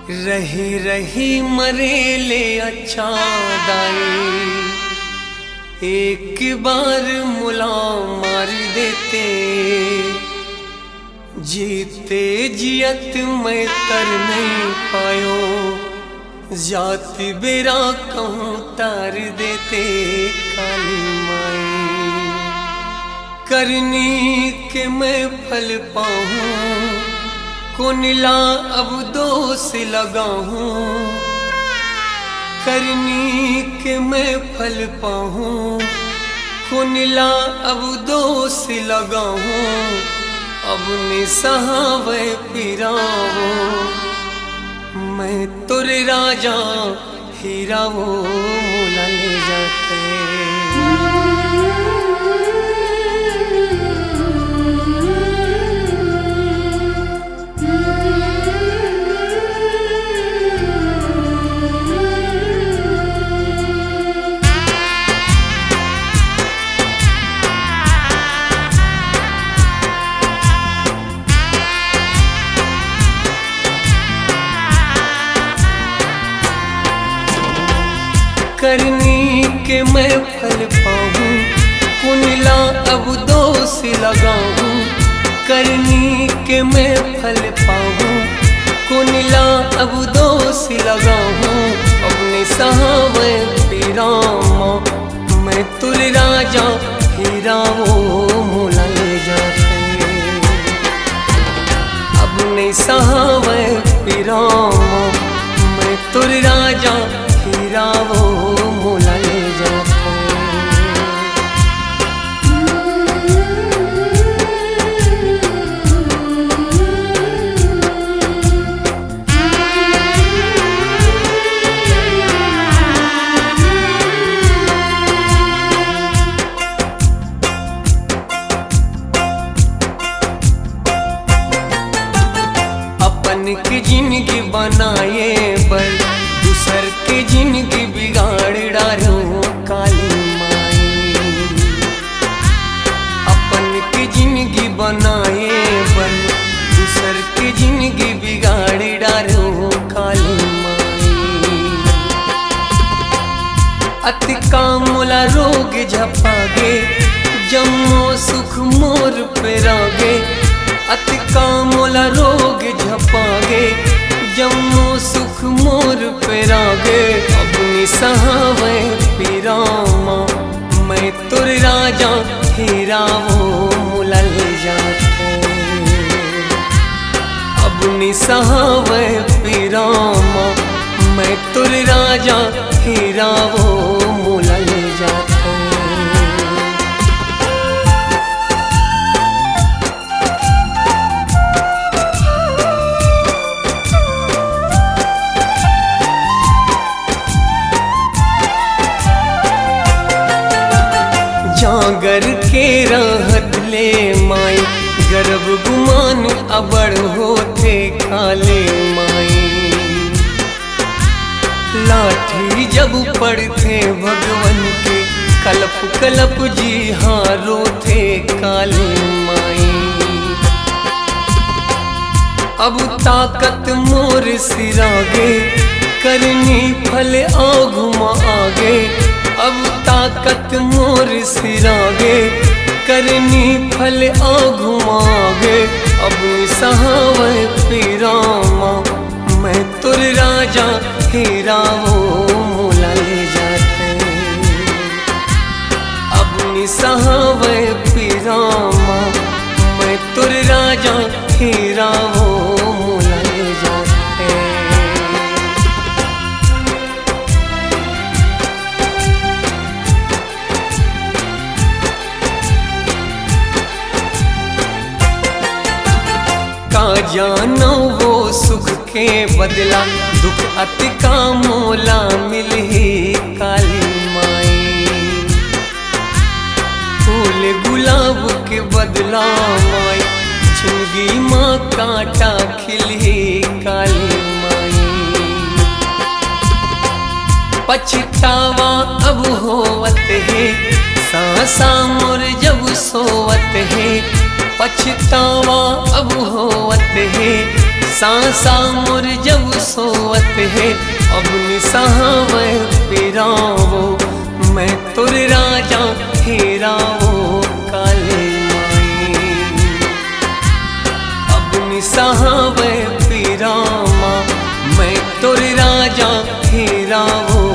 रही रही मरेले अच्छा दाई, एक बार मुला मार देते, जीते जियत मैं तर नहीं पायो, जाति बेरा कहूँ तार देते काली माई। करनी के मैं फल पाऊँ, कुनिला अब दोष लगाऊं, करनी के मैं फल पाऊं, कुनिला अब दोष लगाऊं, अब निसहावे पिरावो, मैं तुर राजा हीरा वो मोला ले जाते। करनी के मैं फल पाऊँ, कुनिला अब दोष लगाऊं, करनी के मैं फल पाऊँ, कुनिला अब दोष लगाऊं, अपने सहावे पीरामा, मैं तुर राजा हीरा वो मोला ले जाते। अपने सहावे पीरामा, मैं तुर राजा हीरा वो मोला ले जाते। अपन की जिंदगी बनाए बर दूसर के जिंदगी बिगाड़ डालो काली माई। अपन की जिंदगी बनाए बन दूसर की जिंदगी बिगाड़ डालो काली माई। अति कामुला रोग झपागे, जम्मो सुख मोर पे रागे, अति कामुला रोग झपागे, जम्मो सुख मोर पे रागे, अपनी सहावे पीरामा, मैं तुर राजा हीरा वो मोला ले जाते। अपनी सहावे पीरामा, मैं तुर राजा हीरा वो मोला ले जाते। जागर के रहत ले माई, गर्भ गुमान अबड़ होते काले माई। लाठी जब पड़ते भगवन के, कलप कलप जी हारो थे काले माई। अब ताकत मोर सिरागे, करनी फल आघुमा आगे, अब ताकत मोर सिरागे, करनी फल आघुमागे, अब सहावे पीरामा, मैं तुर राजा हीरा वो मोला ले जाते। अब सहावे पीरामा, मैं तुर राजा हीरा वो मोला ले जाते। का जानो वो सुख के बदला, दुख अति का मोला मिली काली माई। फूल गुलाब के बदला माई, जिंदगी माँ कांटा खिली काली माई। पछतावा अब होवत है, सांसा मोर जब सोवत है, पछतावा अब होवत है, सांसा मोर जब सोवत है अब निसहाव पिरावो मैं तुर राजा हेरावो काले माई अब निसहाव पिरामा मैं तुर राजा हेरावो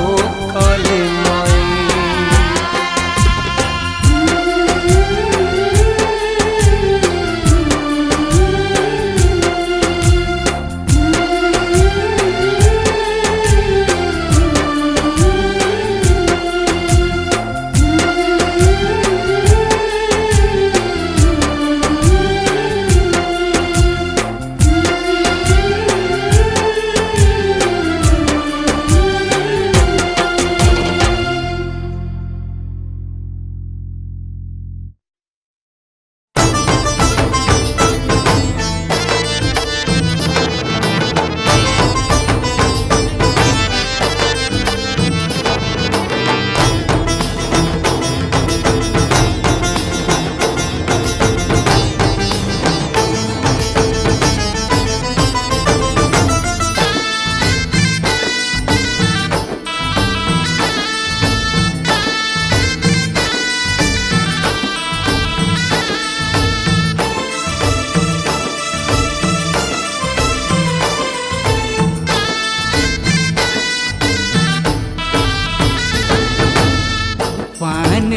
काले माई।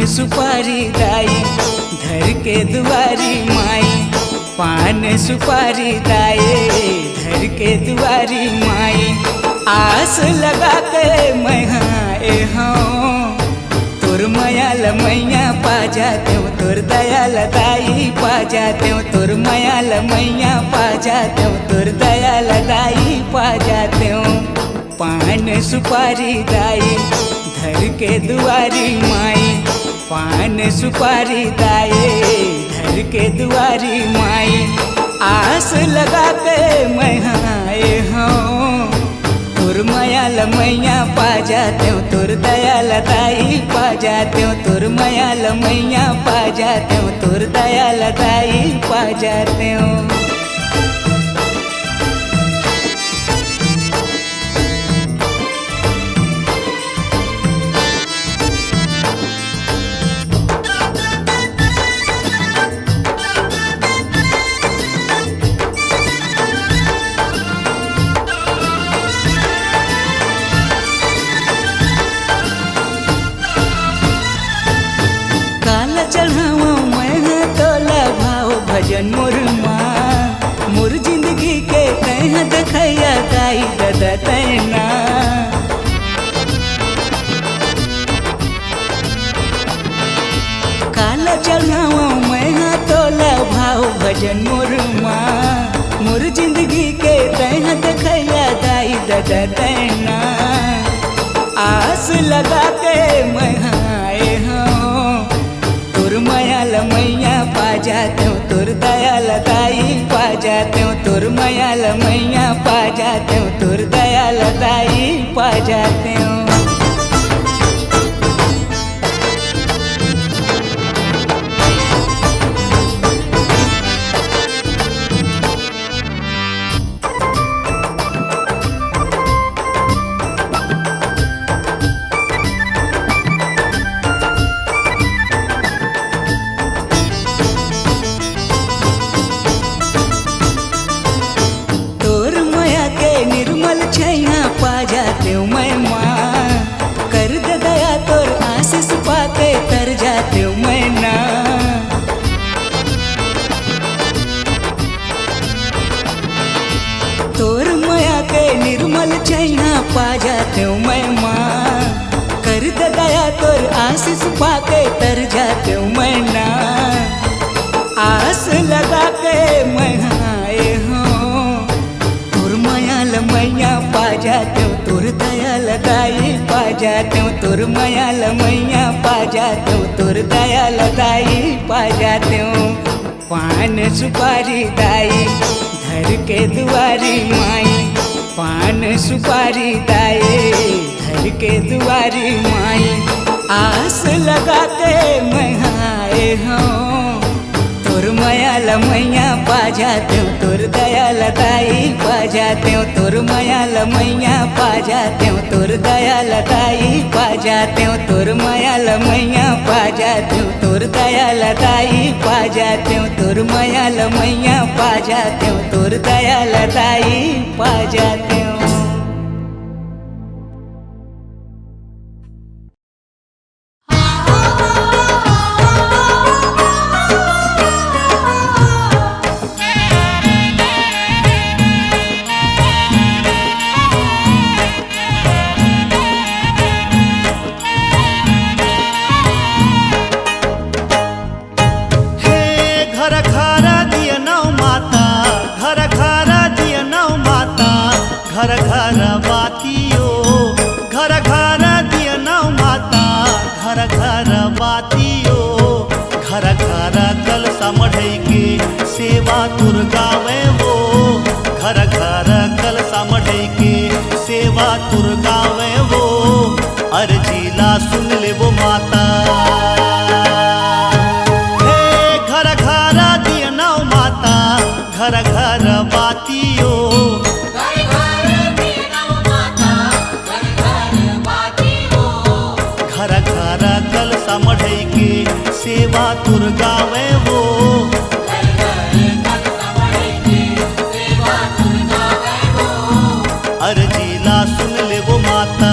सुपारी दाई धर के दुआरी माई पान सुपारी दाई धर के दुआरी माई आस लगा के मैं तोर मयाल मैया पा जाते हो तोर दयाल दाई पा जाते हो तोर मयाल मैया पा जाते हो तोर दयाल दाई पा जाते हो पान सुपारी दाई धर के दुआरी माई पान सुपारी दाए धर के दुआरी माई आस लगा के मैं तोर मयाल मैया पा जाते हो तोर दयाल दाई पा जाते हो तोर मयाल मैया पा जाते हो तोर दयाल दाई पा जाते हो। चढ़ाओ मैं तोला भाव भजन मोर माँ मोर जिंदगी के तह देखैया दाई दादा तैना काला चढ़ाओ मैं तोला भाव भजन मोर माँ मोर जिंदगी के तह देखैया दाई दादा तैना आस लगा के मैं तोर मयाल मैया पा जाते हो तोर दयाल दाई पा जाते हो तोर मयाल मैया पा जाते हो तोर दयाल दाई पा जाते हो। छैया पा जाते हो मैं माँ कर दे दया तोर आशीष पाके तर जाते हो मैं ना तोर माया के निर्मल छैया पा जाते हो मैं माँ कर दे दया तोर आशीष पाके तर जाते हो मैं ना आस लगा के मैं मैया पा जाते हो तोर दयाल दाई पा जाते हो तोर मयाल मैया पा जाते हो तोर दयाल दाई पा जाते हो पान सुपारी दाई धर के दुआरी माई पान सुपारी दाई धर के दुआरी माई आस लगा के मैं तोर मयाल मैया पा जाते हो तोर दयाल दाई पा जाते हो तोर मयाल मैया पा जाते हो तोर दयाल दाई पा जाते हो तोर मयाल मैया पा जाते हो तोर दयाल दाई पा जाते हो तोर मयाल मैया पा जाते हो तोर दयाल दाई पा जाते हो। घर घर बातियो घर घर दिया नौ माता घर घर बातियो घर घर कलसा मढ़ई के सेवा तुर गावे वो घर घर कलसा मढ़ई के सेवा तुर गावे वो अर्जीला सुन ले वो माता। हे घर घर दिया नौ माता घर घर बातियो घर घर कलसा मढ़ई के सेवा तुर गावे वो अर्जीला सुन ले वो माता।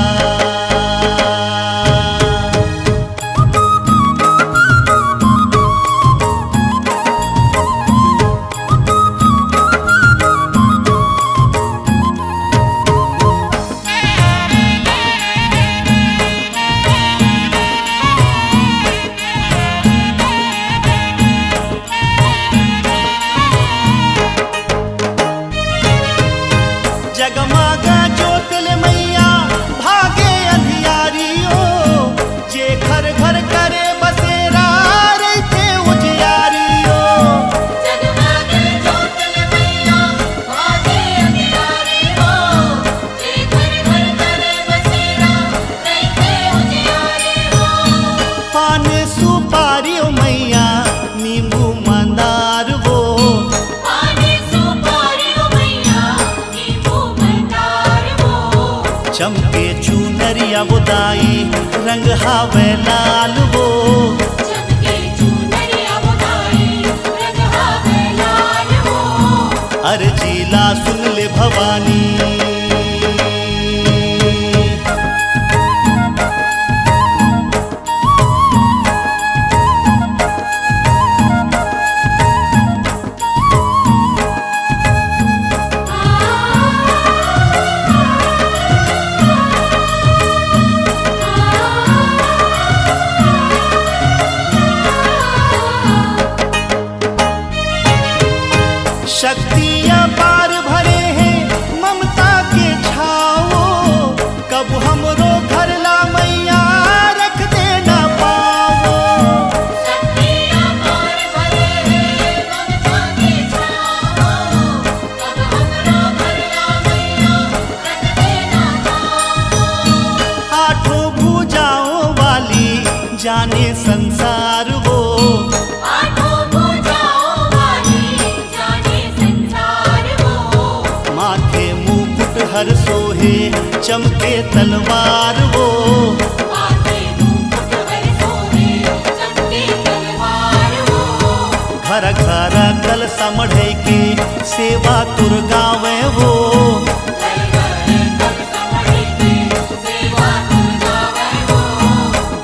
जगमगा ज्योतिल मैया भागे अंधियारियो जे घर घर करे बसेरा रहते उजियारियो। जगमगा ज्योतिल मैया भागे अंधियारियो जे घर घर करे बसेरा रहते उजियारियो। पान सुपारियो मैया नींबू मंदार वो चमके चुनरिया बुदाई रंग हावे लाल वो चमके चुनरिया बुदाई रंग हावे लाल वो अर्जीला सुन ले भवानी। शक्ति अपार भरे हैं ममता के छाओ कब हमरो घर ला मैया रख देना पाओ। शक्ति अपार भरे हैं ममता के छाओ कब हमरो घर ला मैया रख देना पाओ। आठों भुजाओं वाली जाने संसार वो हर सोहे चमके तलवार वो माथे मुकुट हर सोहे चमके तलवार वो घर घर कलसा मढ़ई के सेवा तुर गावे वो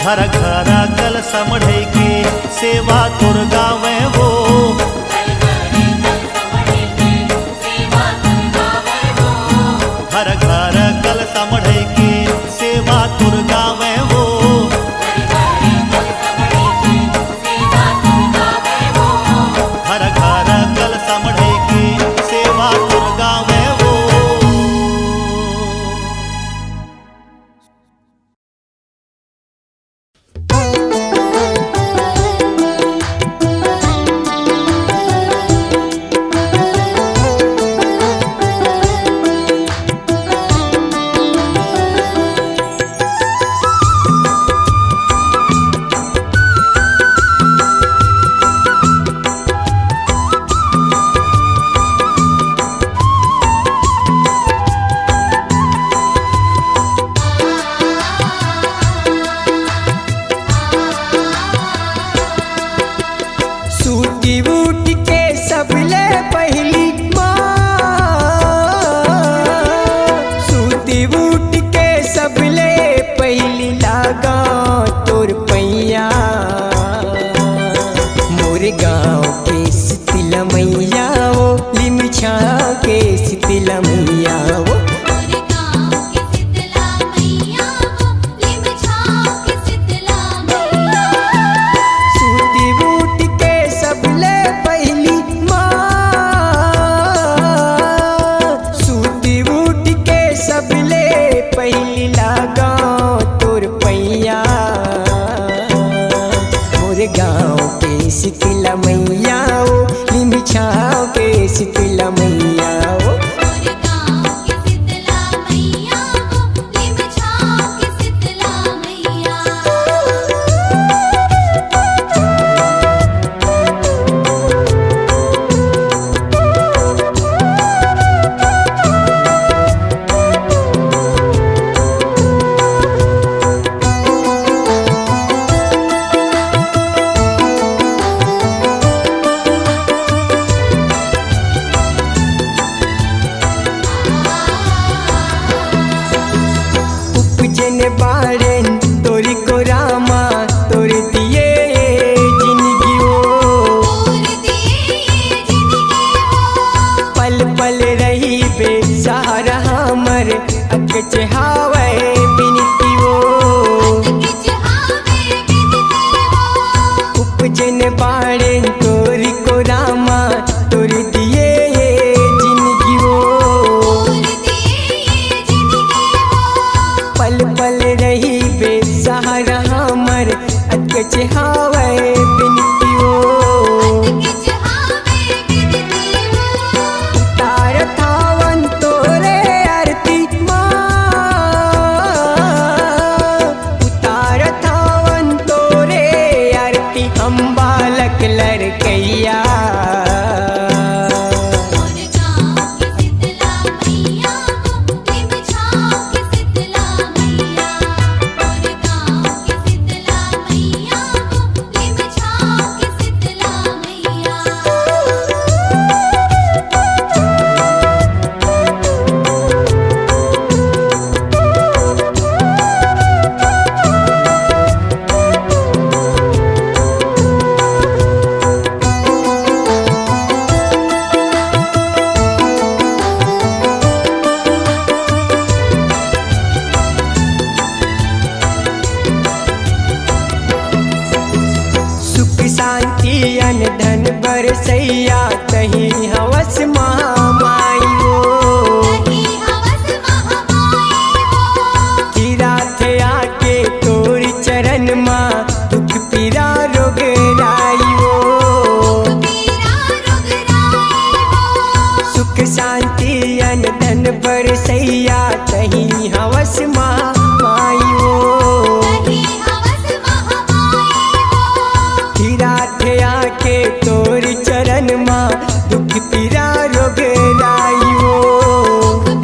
घर घर कलसा मढ़ई के सेवा तुर गावे वो घर घर कलसा मढ़ई के सेवा तुर गावे वो घर घर कलसा मढ़ई के सेवा तुर गावे वो घर घर कलसा मढ़ई के सेवा तुर गावे वो। मैया वो मोर गाँव की शीतला मैया वो निम छाँव की शीतला मैया सूती बूट के सबले पहली माँ, सूती बूट के सबले पहली लगाओ तोर पैया मोर गाँव के शीतला मैया ओ निम छाँव के शीतला मैया ओ मोर गाँव की शीतला मैया वो निम छाँव की शीतला मैया उपजन बाड़न तोरी को रामा तोर दिए जिंदगी ओ तोर दिए ये जिंदगी वो पल पल रही बेसहारा हमर अकच हावे बिनती ओ के चाहवे बिनती वो उपजन बाड़न तोरी को रामा तोर दिए जिंदगी ओ तोर दिए ये जिंदगी वो पल पल रही बेसहारा हमर अकच हावे बिनती ओ के चाहवे बिनती वो तार थावन तोरे आरती माँ, उतार थावन तोरे आरती हम बालक लड़कैया मोर गाँव की शीतला मैया वो निम छाँव की शीतला मैया मोर गाँव की शीतला मैया वो निम छाँव की शीतला मैया सुख शांति अन धन बरसैया तही हवस महामाई ओ कहीं हवस महामाई वो हीरा थे आके तोरी चरण माँ दुख पीरा रोग राई ओ पीरा रुगराई वो सुख शांति अन धन बरसैया तही हवस माई ओ कहीं हवस महामाई वो हीरा थे आके तोरी चरण माँ दुख पीरा रोग राई ओ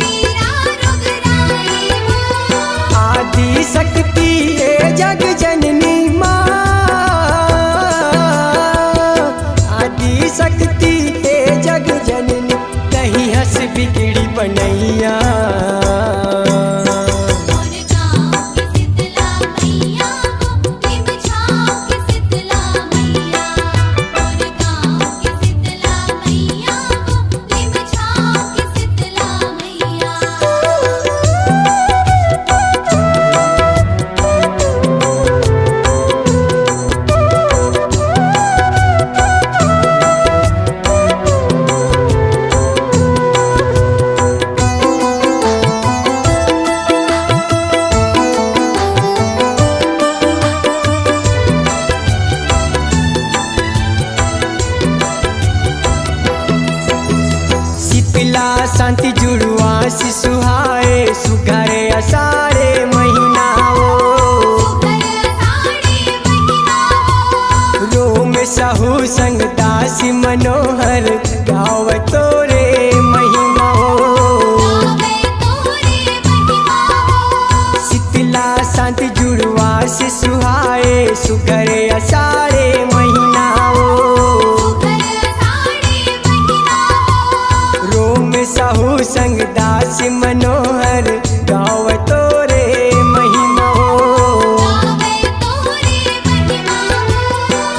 पीरा रुगराई वो आदि शक्ति ए जग जननी माँ, आदि शक्ति ए जग जननी कहीं हंस बिगड़ी बनैया मोर गाँव की शीतला मैया वो निम छाँव की शीतला मैया मोर गाँव की शीतला मैया वो निम छाँव की शीतला मैया शीतला शांति जुड़वा सुहाए सुघरे असारे महीना ओ सुघर साड़ी महीना वो रोम साहू संग दासी मनोहर गाव तोरे महिमा हो गावे तोरे महिमा वो शीतला शांति जुड़वा से सुहाए सुघरे असारे महीना हो सुघर साड़ी महीना वो रोम साहू संग दासी मनोहर गाव तोरे महिमा हो गावे तोरे महिमा वो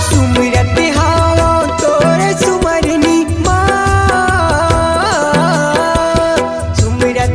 सुमिरत हाओ तोरे सुमरनी माँ, सुमिरत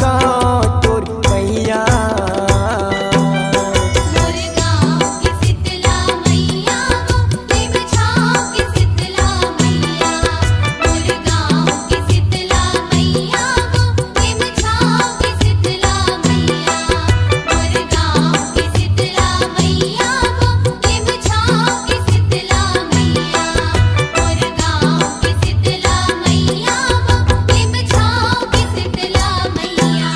गाँव तोर मैया। मोर गाँव की शीतला मैया वो निम छाँव की शीतला मैया। मोर गाँव की शीतला मैया वो निम छाँव की शीतला मैया। मोर गाँव की शीतला मैया वो निम छाँव की शीतला मैया। मोर गाँव की शीतला मैया वो निम छाँव की शीतला मैया।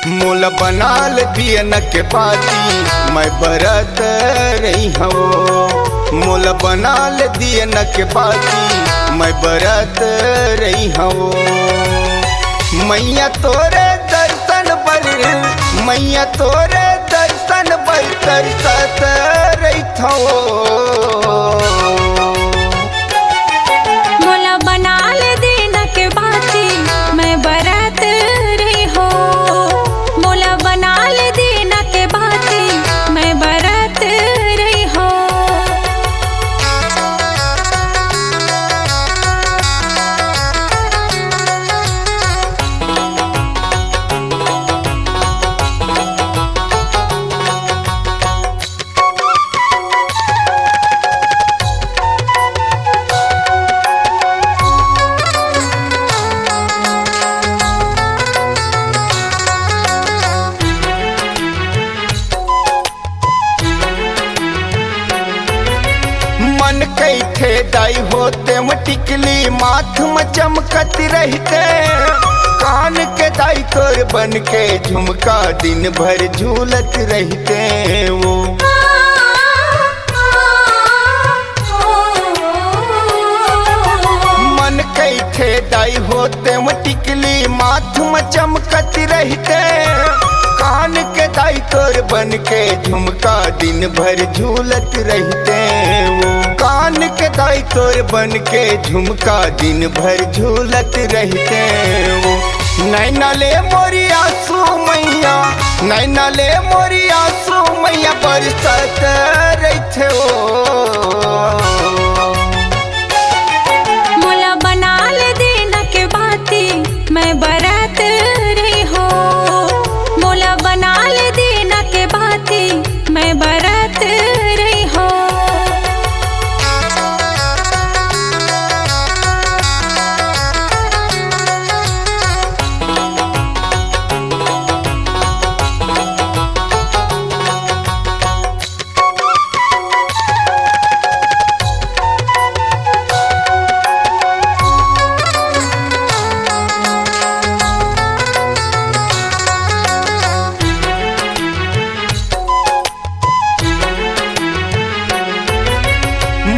मोल बनाल दियन के बाती मैं बरत रही हूँ। मोल बनाल दियन के बाती मैं बरत रही हूँ। मैया तोरे दर्शन बर, मैया तोरे दर्शन बर तरसत रही हूँ। मोला बनाल दिन के बाती मैं बरत रही हो। मोला बनाल दिन के बाती मैं बरत रही हो। मन कैथे दाई होते में टिकली माथ में चमकत रहते। कान के दाई तोर बन के झुमका दिन भर झूलत रहते वो। मन कैथे दाई होते में टिकली माथ में चमकत रहते। कान के दाई तोर बन के झुमका दिन भर झूलत रहते वो। कान के दाई तोर बन के झुमका दिन भर झूलत रहते वो। नैना ले मोरी आंसू मैया, नैना ले मोरी आंसू मैया बरसत रहते वो। मोला बनाल दिन के बाती मैं बरत रही हो। मोला बनाल दिन के बाती मैं बरत रही हो।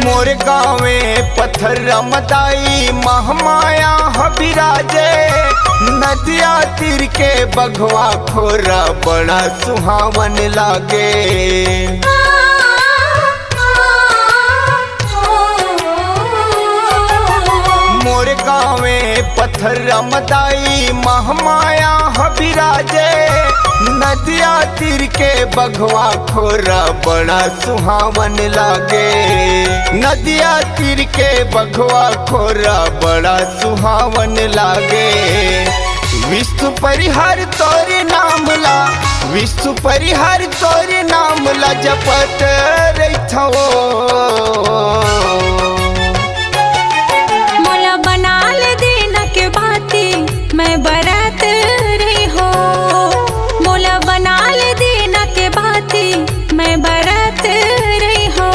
मोर गाँवे पत्थर रमदाई महमाया हबिराजे। नदिया तीर के बघवा खोरा बड़ा सुहावन लागे। मोर गाँवे पत्थर रमदाई महमाया हबिराजे। नदिया तीर के बघवा खोरा बड़ा सुहावन लागे। नदिया तीर के बघवा खोरा बड़ा सुहावन लागे। विश्व परिहर तोरे नाम ला, विश्व परिहर तोरे नाम ला जपत रहिथो। मोला बनाल दिन के बाती मैं बरत रही हो। मोला बनाल दिन के बाती मैं बरत रही हो।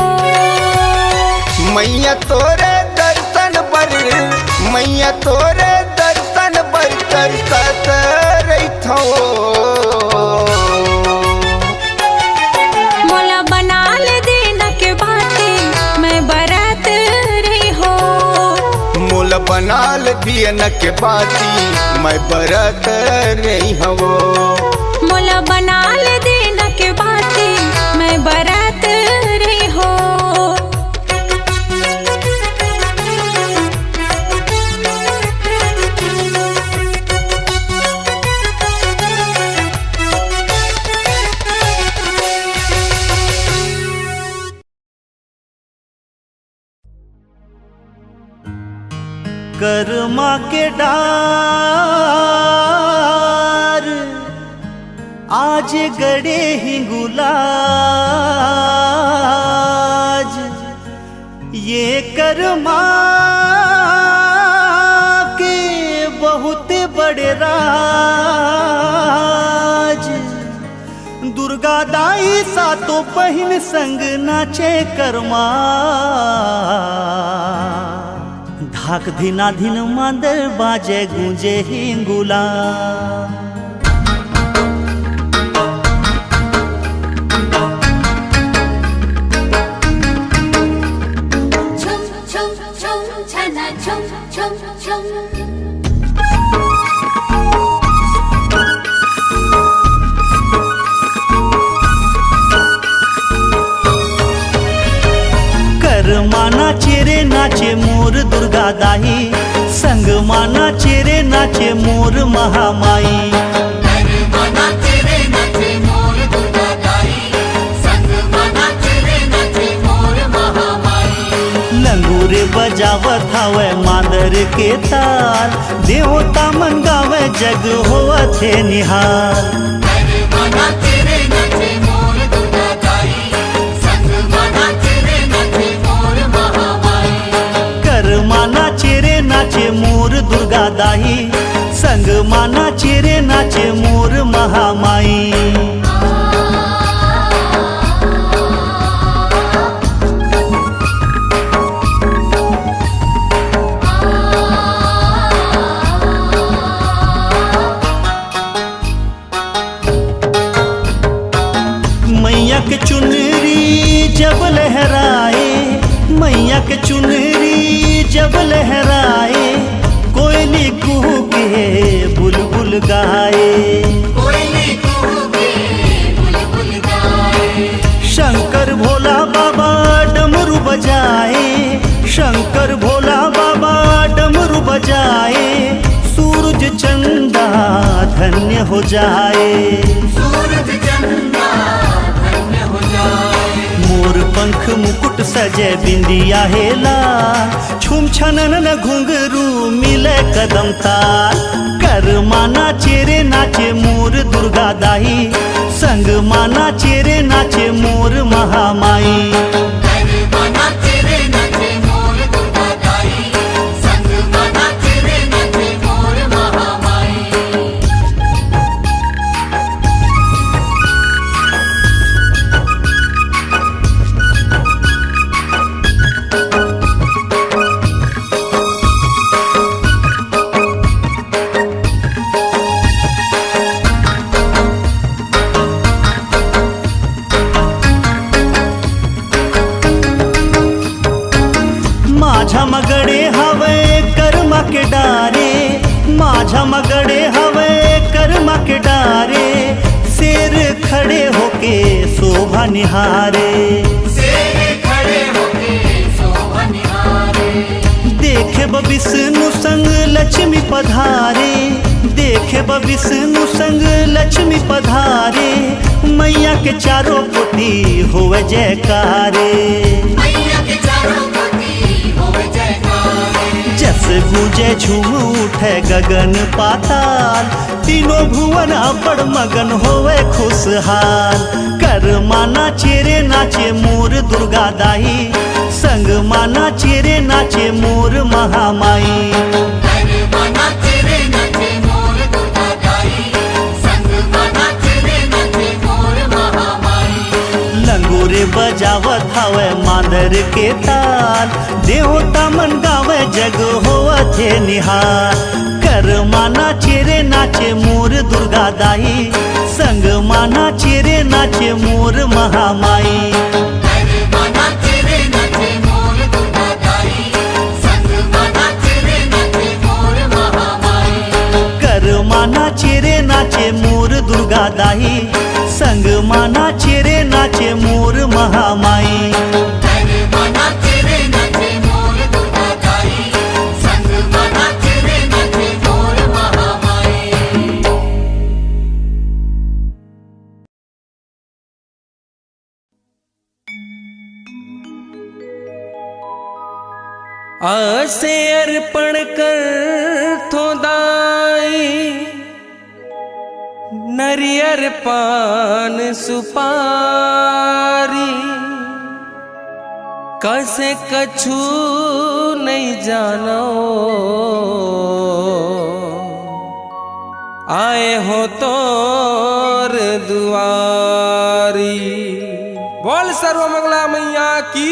मैया तोरे दर्शन बर, मैया तोरे दर्शन बर तरसत रहिथो। मोला बनाल दिन के बाती मैं बरत दियन के बाती मैं बरत रही हवो। मोला बनाल दिन के बाती मैं बरात रही हो। कर्मा के डार आज गड़े हिंगुलाज, ये कर्मा के बहुत बड़े राज। दुर्गा दाई सातों बहिन संग नाचे कर्मा, धाक धिना धिन मांदर बाजे गूंजे हिंगुला। छुम छुम छुम छना छुम छुम छुम। कर्मा चेरे नाचे मोर दुर्गा दाई, संग माना चेरे नाचे मोर महामाई। कर्मा नाचे रे नाचे मोर दुर्गा दाई, संग माना चेरे नाचे मोर महामाई। लंगूरे बजावत हवे मांदर के ताल, देवता मन गावे जग होवथे निहाल। कर्मा नाचे रे नाचे मोर दुर्गा दाई, संग माना चेरे नाचे मोर महामाई। कर्मा नाचे रे नाचे मोर दुर्गा दाई, संग माना चेरे नाचे मोर महामाई। मैया के चुनरी जब लहराए, मैया के चुनरी जब लहराए, कोयली कुहू के बुलबुल गाए। कोयली कूके बुलबुल गाए। शंकर भोला बाबा डमरू बजाए, शंकर भोला बाबा डमरू बजाए, सूरज चंदा धन्य हो जाए। सूरज चंदा धन्य हो जाए। मोर पंख मुकुट सजे बिंदिया हेला, छुम छनन घुंघरू मिले कदम ताल। कर्मा नाचे रे नाचे मोर दुर्गा दाई, संग माना चेरे नाचे मोर महामाई। कर्मा नाचे रे नाचे मोर दुर्गा दाई, संग माना चेरे नाचे मोर महामाई। माझा मगड़े हवे कर्मा के डारे, माझा मगड़े हवे कर्मा के डारे, शेर खड़े होके शोभा निहारे। शेर खड़े होके शोभा निहारे। देखे विष्णु संग लक्ष्मी पधारे, देखे विष्णु संग लक्ष्मी पधारे, मैया के चारों पुती होवे जयकारे। मैया के चारों पुती होवे जयकारे। जस गूंजे झूम उठे गगन पाताल, तीनों भुवन बड़ मगन होवे खुशहाल। कर्मा नाचे रे नाचे मोर दुर्गा दाई, संग माना चेरे नाचे मोर महामाई। कर्मा नाचे रे नाचे मोर दुर्गा दाई, संग माना चेरे नाचे मोर महामाई। लंगूरे बजावत हवे मांदर के ताल, देवता मन गावे जग होवथे निहाल। कर्मा नाचे रे नाचे मोर दुर्गा दाई, संग माना चेरे नाचे मोर महामाई। कर्मा नाचे रे नाचे मोर दुर्गा दाई, संग माना चेरे नाचे मोर दुर्गा दाई, संग माना चेरे नाचे मोर महामाई। आसे अर्पण कर थोदाई, नरियर पान सुपारी, कैसे कछु नहीं जानो आए हो तोर दुआरी। बोल सर्वमंगला मैया की।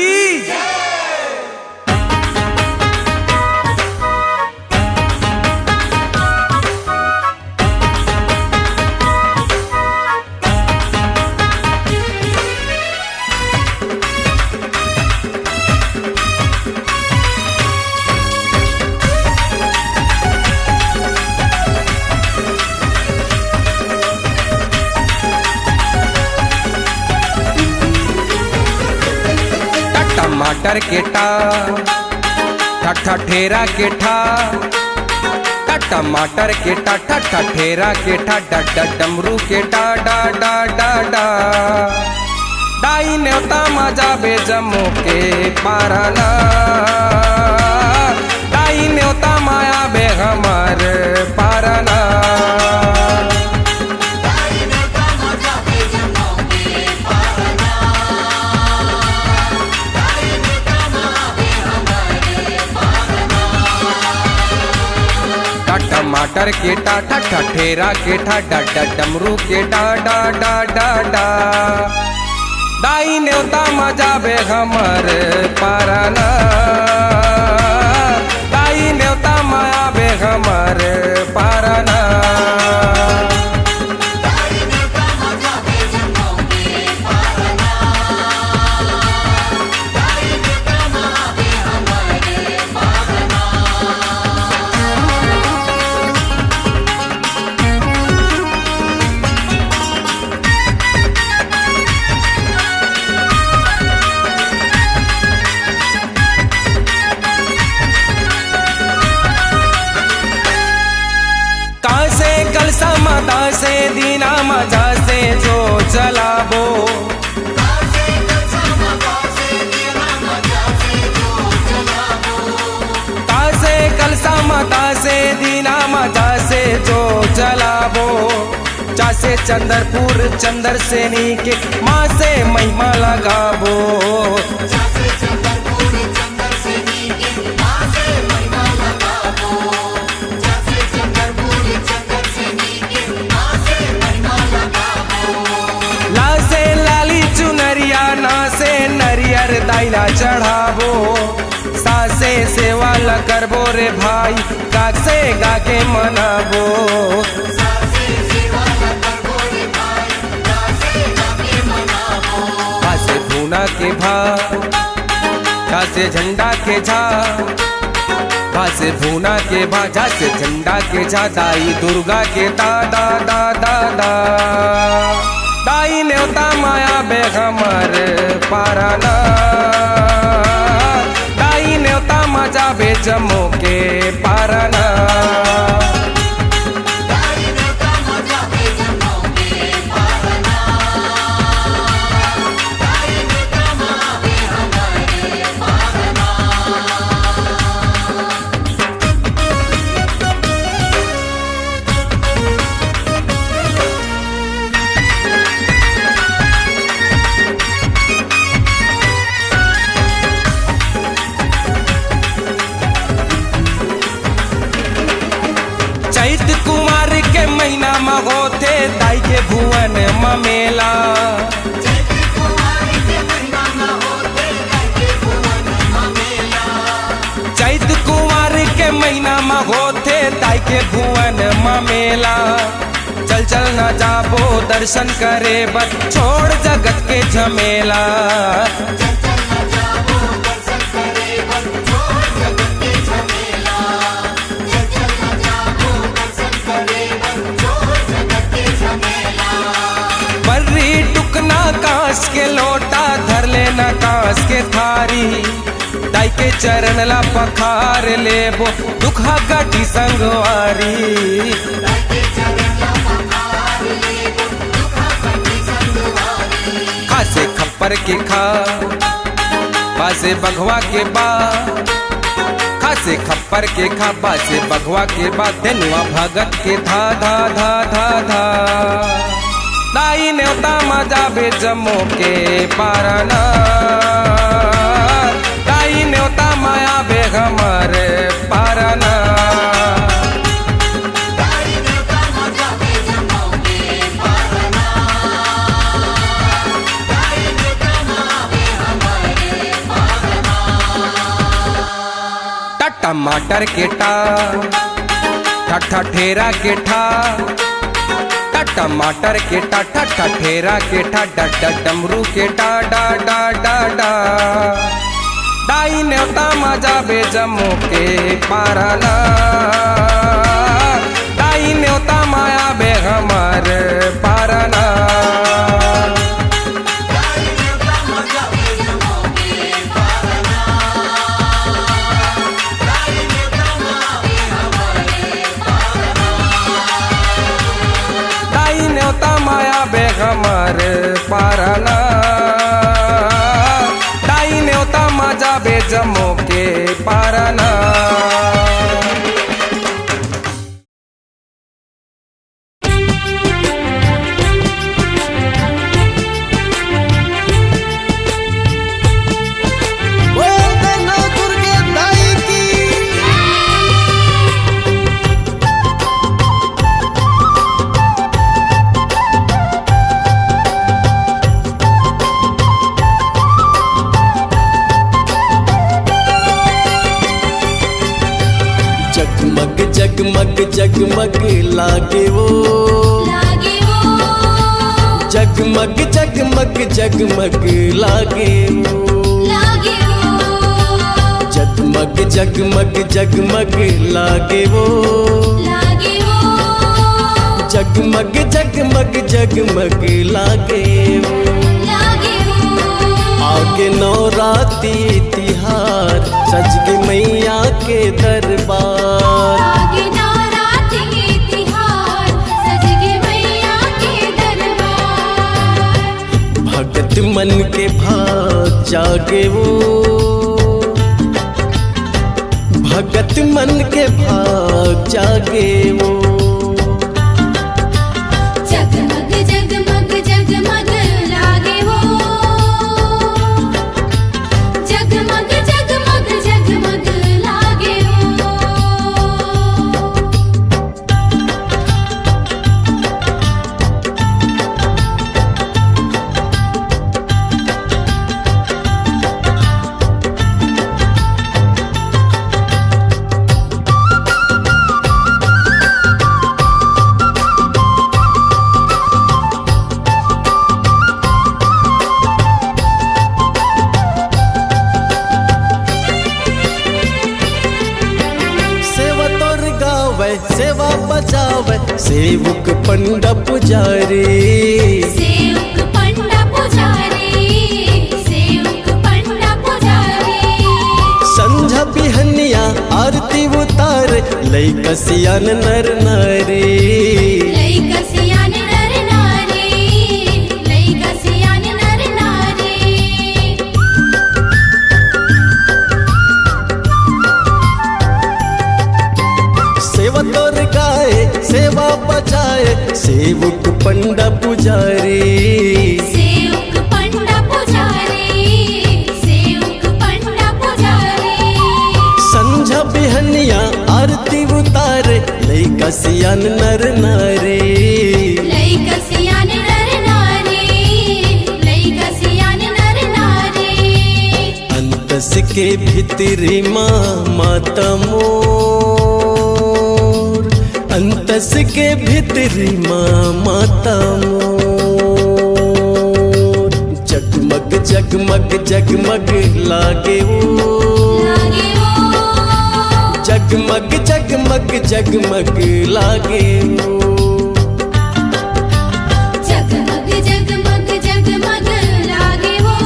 टमाटर के टा ठा ठेरा के ठा, टमाटर के टा ठा ठेरा के ठा, डमरू के डा डा डा डा डा, डाई न्योता मजा बे जम्मू के पाराना, डाई न्योता माया बे हमार पाराना। टमाटर के टा ठा ठेरा के ठा, डमरू के डा डा डा डा डा, डाई न्योता मजा बे हमर पाराना, डाई न्योता माया बे हमर पाराना। माता से दीना मजा से जो चलाबो, कासे कलसा माता से दीना मजा से जो चलाबो, चासे चंदरपुर चंदर सेनी के माँ से महिमा लगाबो, नरियर दाइला चढ़ाबो, सासे सेवा ल करबो रे भाई, गाक से गाके मनाबो, कासे भूना के भा, कासे झंडा के झा, कासे भूना के भा, झासे झंडा के झा, दाई दुर्गा के दा दा दा दा दा, दाई न्योता माया बे हमर पाराना, दाई न्योता मजा बे जम्मू के पाराना। चैत कुमार के महीना में होते दाई के भुवन में मेला, चैत कुमार के महीना में होते दाई के भुवन में मेला, चल चल न जाबो दर्शन करे बस छोड़ जगत के झमेला, आकाश के थारी दाई के चरण ला पखार लेबो दुखा गाठी संगवारी खासे खप्पर के खा बासे बघवा के बा खासे खप्पर के खा बासे बघवा के बा धनुआ भगत के धा धा धा धा धा दाई न्योता मजा बे जम्मू के पारना दाई न्योता माया बे हमारे पारना टमाटर के टा ठा ठेरा के ठा टमाटर के टा ठा ठेरा के ठा डमरू के टा डा डा डा डा दाई न्योता मजा बे जम्मू के पारना दाई न्योता माया बे हमारे पारना माया बेगमर पारना दाई न्योता मजा बे जम्मू के पारना जगमग जगमग लागे वो जगमग जगमग जगमग लागे वो जगमग जगमग जगमग लागे वो जगमग जगमग जगमग लागे वो आगे नवरात्रि तिहार सज के मैया के दरबार आगे नवरात्रि तिहार सज के मैया के दरबार भगत मन के भाग जागे वो भगत मन के भाग जागे वो जगमग जगमग जगमग लागे वो जगमग जगमग जगमग लागे वो सेवा बजावे सेवक पंडा पुजारी सेवक पंडा पुजारी सेवक पंडा पुजारी संझा बिहनिया आरती उतार लई कसियान नर नारी लई कसियान नर नारी लई कसियान नर नारी सेवा तोर गाए सेवा बजाए सेवक पंडा पुजारी सेवक पंडा पुजारी सेवक पंडा पुजारी संझा बिहनिया आरती उतार लई कसियान नर नारी लई कसियान नर नारी लई कसियान नर नारी अंतस के भीतरी माता मोर अंतस के भीतरी माता मोर जगमग जगमग जगमग लागे वो जगमग जगमग जगमग लागे वो जगमग जगमग जगमग लागे वो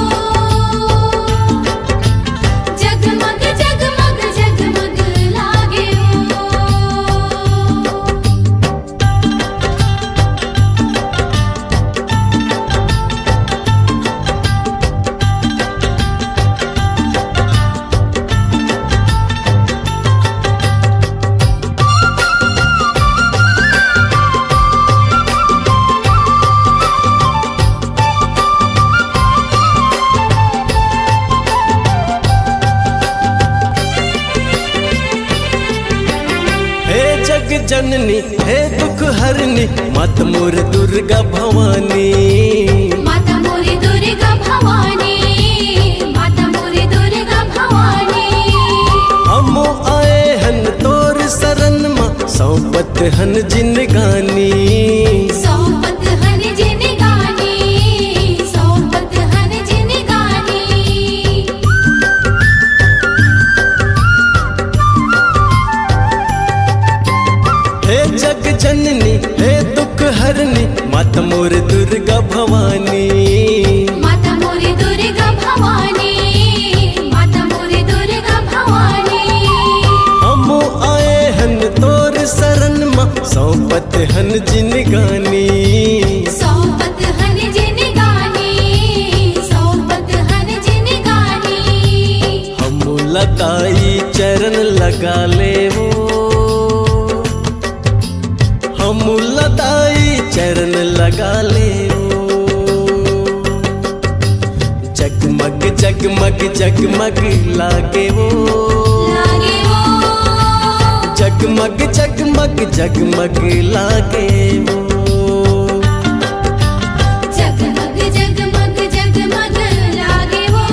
जननी हे दुख हरनी मात मोर दुर्गा भवानी। माता मोरी दुर्गा भवानी, माता मोरी दुर्गा भवानी। हम आए हन तोर शरण माँ सौंपत हन जिनगानी। सौंपत हन जिनगानी, सौंपत हन जिनगानी। हे जग जननी हे दुख हरनी माता मोर दुर्गा भवानी। माता मोरी दुर्गा भवानी, माता मोरी दुर्गा भवानी। हम आए हन तोर शरण माँ सौंपत हन जिनगानी। सौंपत हन जिनगानी, सौंपत हन जिनगानी। हम लगाई चरण लगा ले वो, हम लगाई चरण लगा ले वो। जगमग जगमग जगमग लागे वो, लागे वो। जगमग जगमग जगमग लागे वो। जगमग जगमग जगमग लागे वो।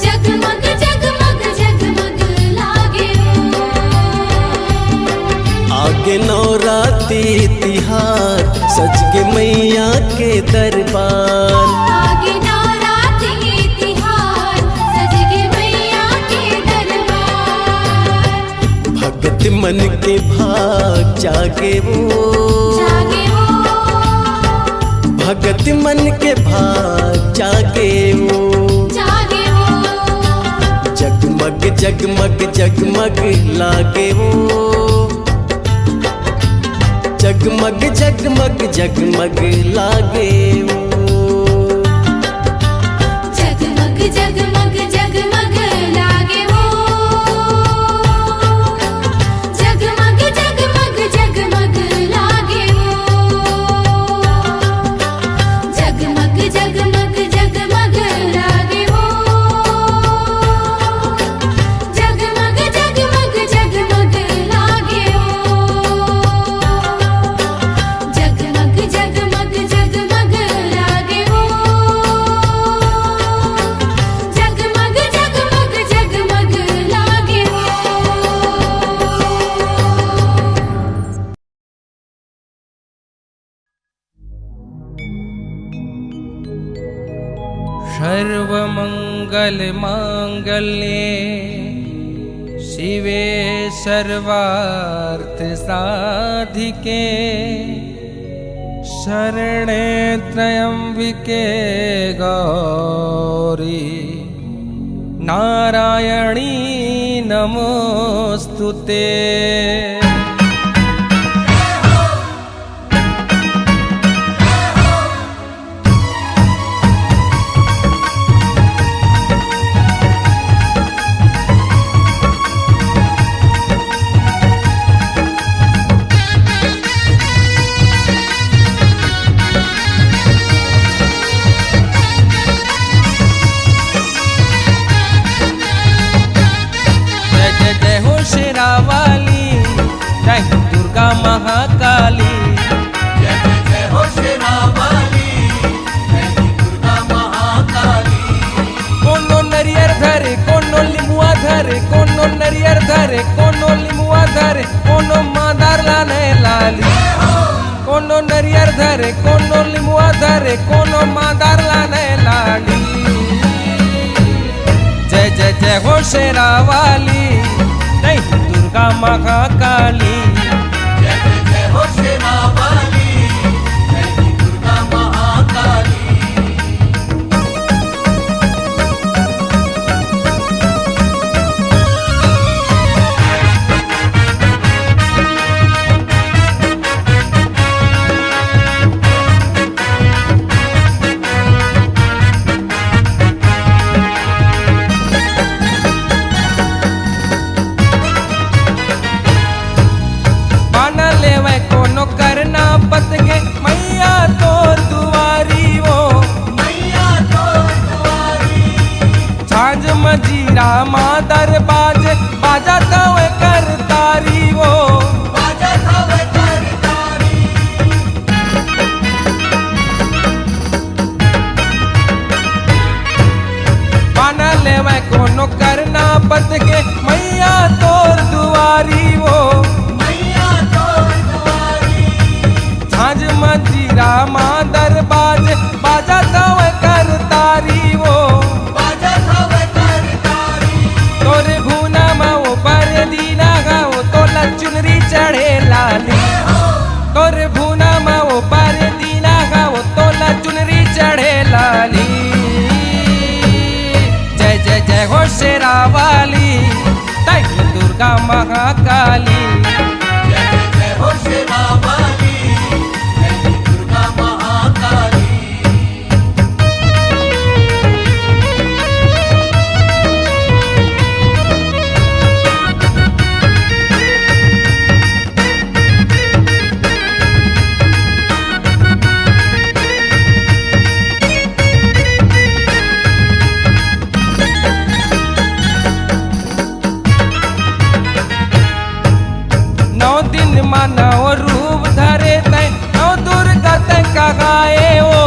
जगमग जगमग जगमग लागे वो। आगे नवरात्रि तिहार सज के मैया के दरबार। आगे नवरात्रि तिहार सज के मैया के दरबार। भगत मन के भाग जागे वो, जागे वो। भगत मन के भाग जागे वो। जागे वो। जगमग जगमग जगमग लागे वो। जगमग जगमग जगमग लागे वो। जगमग जगमग जगमग लागे वो। जगमग जगमग जगमग लागे वो। जगमग जगमग जगमग लागे वो। जगमग जगमग जगमग लागे वो। जगमग जगमग जगमग लागे वो। जगमग जगमग जगमग लागे वो। सर्वमंगल मांगल्ये शिवे सर्वार्थ साधिके शरणे त्र्यंबिके गौरी नारायणी नमोस्तुते। वाली जय दुर्गा महाकाली। जय जय हो शेरा वाली, जय दुर्गा महाकाली। कोनो नरियर धरे कोनो लिमुआ धरे, कोनो नरियर धरे कोनो लिमुआ धरे, कोनो मादार लाने लाली। कोनो नरियर धरे कोनो लिमुआ धरे, कोनो मादार लाने लाली। जय जय जय हो शेरा वाली जय दुर्गा महाकाली। जय जय हो शेरा वाली, जय दुर्गा महाकाली। दिन मानव रूप धरे तै नौ दुर्गा तै कहाए ओ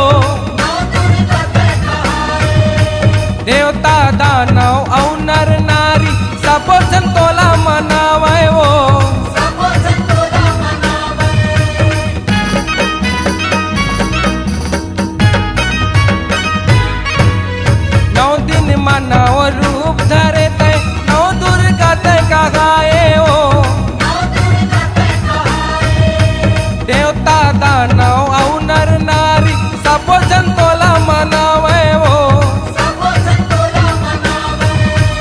देवता दानव औ नर नारी सब संतोला मनावे वो नौ दिन मानव रूप धरे तै नौ दुर्गा तै कहाए ओ देवता दानव औ नर नारी सब संतोला मनावे वो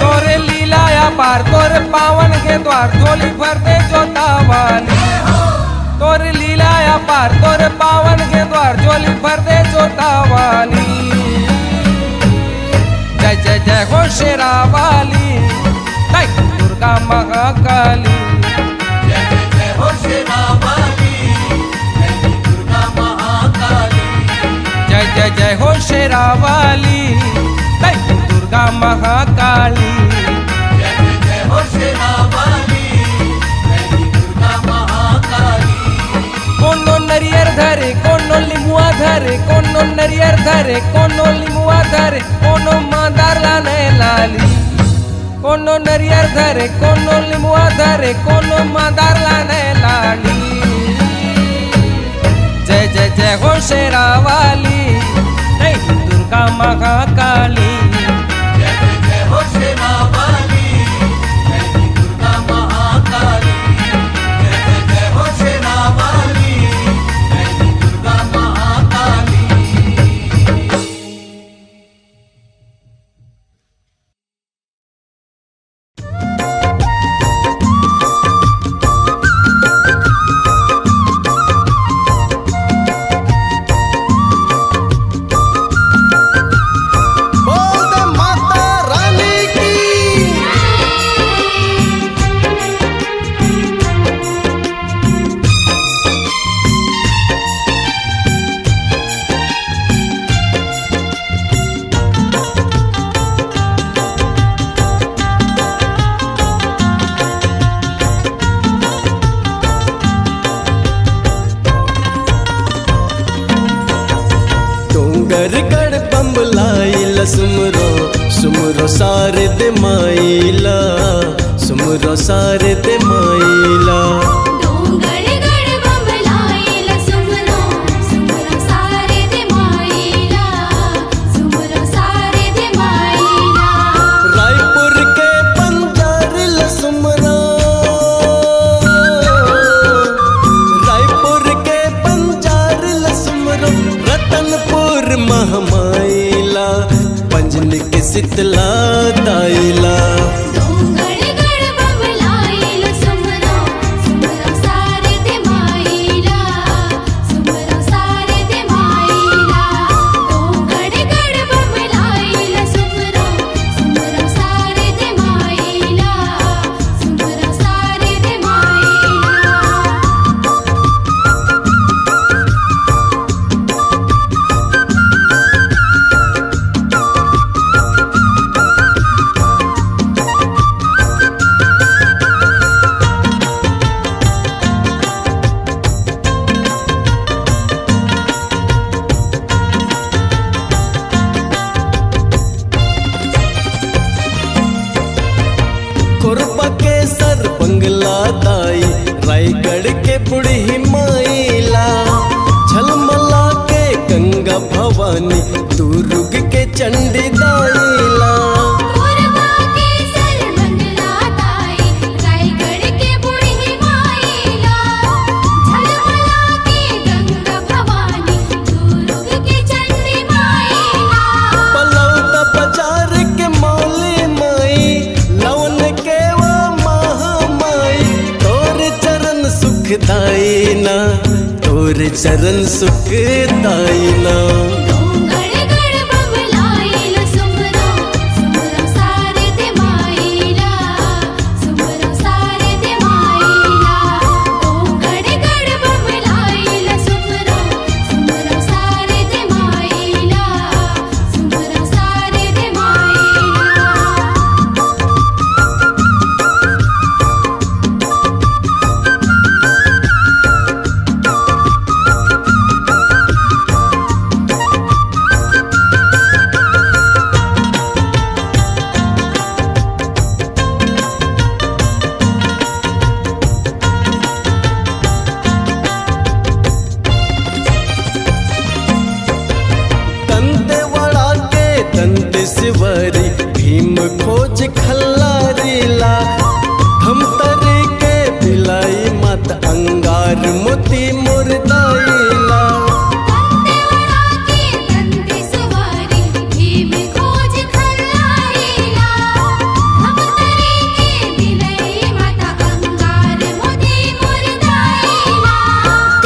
तोरे लीला या पार तोरे पावन के द्वार झोली भर दे जोता वाली तोरे लीला या पार तोरे पावन के द्वार झोली भर दे जोता वाली जय जय जय हो शेरा वाली जय दुर्गा महाकाली जय जय जय हो शेरा वाली जय दुर्गा महाकाली जय जय जय हो शेरा वाली जय दुर्गा महाकाली जय जय जय हो शेरा वाली जय दुर्गा महाकाली कोनो नरियर धरे कोनो लिमुआ धरे कोनो नरियर धरे कोनो लिमुआ धरे कोनो मादार लाने लाली कोनो नरियर धरे कोनो लिमुआ धरे कोनो मादार लाने लाली जय जय जय हो शेरा वाली जय दुर्गा महाकाली जय जय जय हो शेरा वाली जय दुर्गा महाकाली जय जय जय हो शेरा वाली जय दुर्गा महाकाली बोल दे माता रानी की। डोंगर गढ़ बम्बलाइला सुमरो सुमरो सारे दे माइला सुमरो सारे दे माइला डोंगरगढ़ बम्बलाइला सुमरो सुमरो सारे दे माइला सुमरो सारे दे माइला रायपुर के बंजार सुमरो रायपुर के बंजार सुमरो रतनपुर महमाइला पंजन के शीतला दाइला डोंगरगढ़ बम्बलाइला सुमरो सुमरो सारे दे माइला सुमरो सारे दे माइला डोंगरगढ़ बम्बलाइला सुमरो सुमरो सारे दे माइला सुमरो सारे दे माइला कोरबा के सर बंगला दाई रायगढ़ के बुढ़ी माइला झलमला के गंगा भवानी दुर्ग के चंडी दाइला कोरबा के सर बंगला दाई रायगढ़ के बुढ़ी माइला झलमला के गंगा भवानी दुर्ग के चंडी माइला पलौदा बाजार के मौली माई लवन के वो महामाई तोर चरण सुख दाइना तोर चरण सुख दाइना डोंगरगढ़ बम्बलाइला सुमरो सुमरो सारे दे माइला सुमरो सारे दे माइला डोंगरगढ़ बम्बलाइला सुमरो सुमरो सारे दे माइला सुमरो सारे दे माइला अंगार मोती मुरदाइला। वंदे उड़ा के नंदी सवारी भीम खोज खल्लाइला। हम तरी के दिलई माता अंगार मोती मुरदाइला।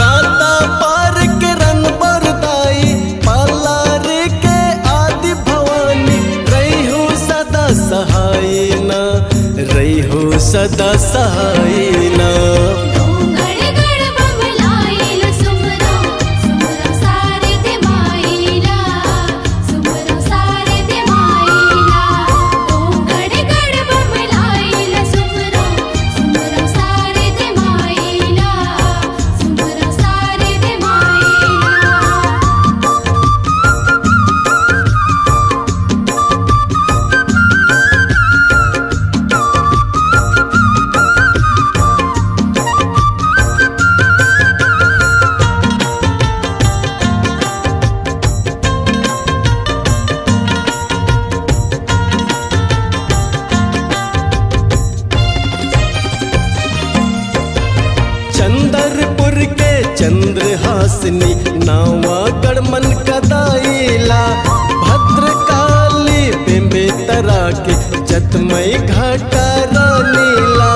कांता पार के रन बरदाई पालार के आदि भवानी। रही हो सदा सहायना, रही हो सदा सहायना। गड़ बमलाइल सुमरो सुमरो सारे दे माइला। सुमरो सारे दे माइला। गड़ बमलाइल सुमरो सुमरो सारे दे माइला। सुमरो सारे दे माइला। चंदरपुर के चंद्रहासिनी नावा गढ़मन कदाइला। भद्रकाली बेम्बेतरा के जतमई घाटा रानीला।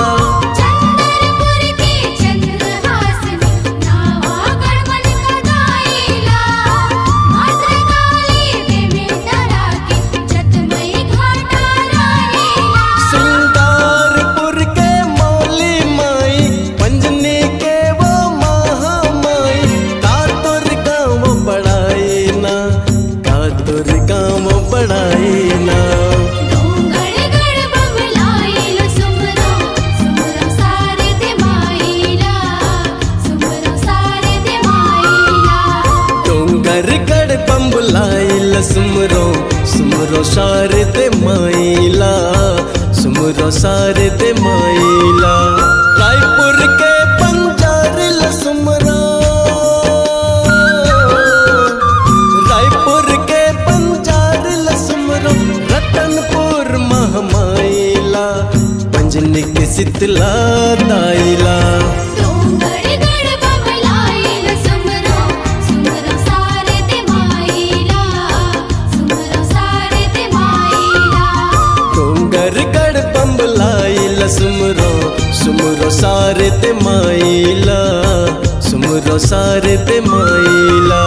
चंदरपुर के चंद्रहासिनी नावा गढ़मन कदाइला। भद्रकाली बेम्बेतरा के जतमई घाटा रानीला। सिंगारपुर के मौली माई पंजनी के वो महामाई। कातुर गाँव बड़ाईना, कातुर गाँव बड़ाईना। गड़ बमलाइल सुमरो सुमरो सारे दे माइला। सुमरो सारे दे माइला। डोंगर गढ़ बम्बुलाइल सुमरो सुमरो सारे ते माइला। सुमरो सारे ते माइला। रायपुर के पंजारिल सुमरो, रायपुर के पंजारिल सुमरो। रतनपुर महामाइला पंजनी के शीतला दाइला। गड़ बमलाइल सुमरो सुमरो सारे दे माइला। सुमरो सारे दे माइला। डोंगर गढ़ बम्बलाइल सुमरो सुमरो सारे ते माइला। सुमरो सारे ते माइला।